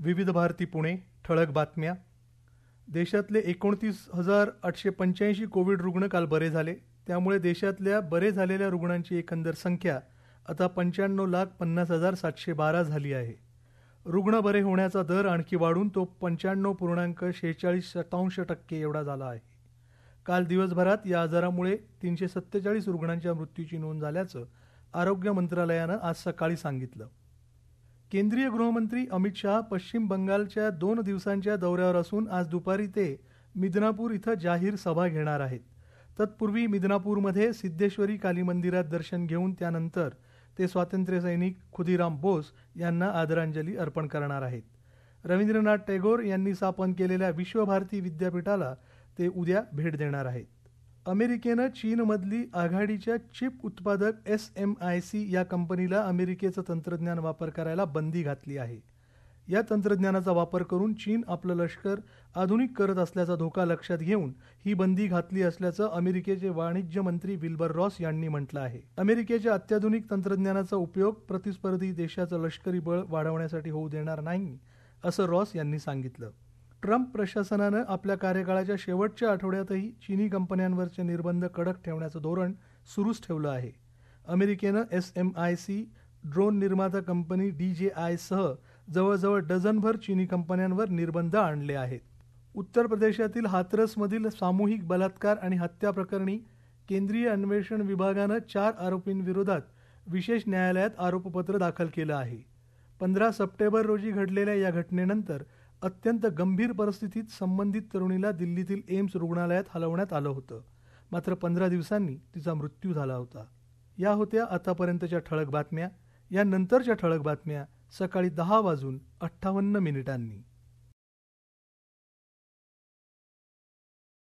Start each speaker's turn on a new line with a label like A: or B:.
A: विविध भारती पुणे ठळक बातम्या. देशातले 29,885 कोविड रुग्ण काल बरे झाले. त्यामुळे देशातल्या बरे झालेल्या रुग्णांची एकंदर संख्या आता 95,50,712 झाली आहे. रुग्ण बरे होण्याचा दर आणखी वाढून तो 95.46% एवढा झाला आहे. काल दिवसभरात या आजारामुळे 347 रुग्णांच्या मृत्यूची नोंद झाल्याचं आरोग्य मंत्रालयानं आज सकाळी सांगितलं. केंद्रीय गृहमंत्री अमित शहा पश्चिम बंगालच्या 2 दिवसांच्या दौऱ्यावर असून आज दुपारी ते मिदनापूर इथं जाहीर सभा घेणार आहेत. तत्पूर्वी मिदनापूरमध्ये सिद्धेश्वरी काली मंदिरात दर्शन घेऊन त्यानंतर ते स्वातंत्र्य सैनिक खुदीराम बोस यांना आदरांजली अर्पण करणार आहेत. रवींद्रनाथ टॅगोर यांनी स्थापन केलेल्या विश्वभारती विद्यापीठाला ते उद्या भेट देणार आहेत. अमेरिकेनं चीनमधली आघाडीच्या चिप उत्पादक SMIC या कंपनीला अमेरिकेचं तंत्रज्ञान वापर करायला बंदी घातली आहे. या तंत्रज्ञानाचा वापर करून चीन आपलं लष्कर आधुनिक करत असल्याचा धोका लक्षात घेऊन ही बंदी घातली असल्याचं अमेरिकेचे वाणिज्य मंत्री विल्बर रॉस यांनी म्हटलं आहे. अमेरिकेच्या अत्याधुनिक तंत्रज्ञानाचा उपयोग प्रतिस्पर्धी देशाचं लष्करी बळ वाढवण्यासाठी होऊ देणार नाही, असं रॉस यांनी सांगितलं. ट्रम्प प्रशासनानं आपल्या कार्यकाळाच्या शेवटच्या आठवड्यातही चीनी कंपन्यांवरचे निर्बंध कडक ठेवण्याचं धोरण सुरूच ठेवलं आहे. अमेरिकेनं SMIC ड्रोन निर्माता कंपनी DJI सह जवळजवळ डझनभर चीनी कंपन्यांवर निर्बंध आणले आहेत. उत्तर प्रदेशातील हाथरसमधील सामूहिक बलात्कार आणि हत्या प्रकरणी केंद्रीय अन्वेषण विभागानं 4 आरोपींविरोधात विशेष न्यायालयात आरोपपत्र दाखल केलं आहे. 15 सप्टेंबर रोजी घडलेल्या या घटनेनंतर अत्यंत गंभीर परिस्थितीत संबंधित तरुणीला दिल्लीतील एम्स रुग्णालयात हलवण्यात आलं होतं. मात्र 15 दिवसांनी तिचा मृत्यू झाला होता. या होत्या आतापर्यंतच्या ठळक बातम्या. या नंतरच्या ठळक बातम्या सकाळी 10:58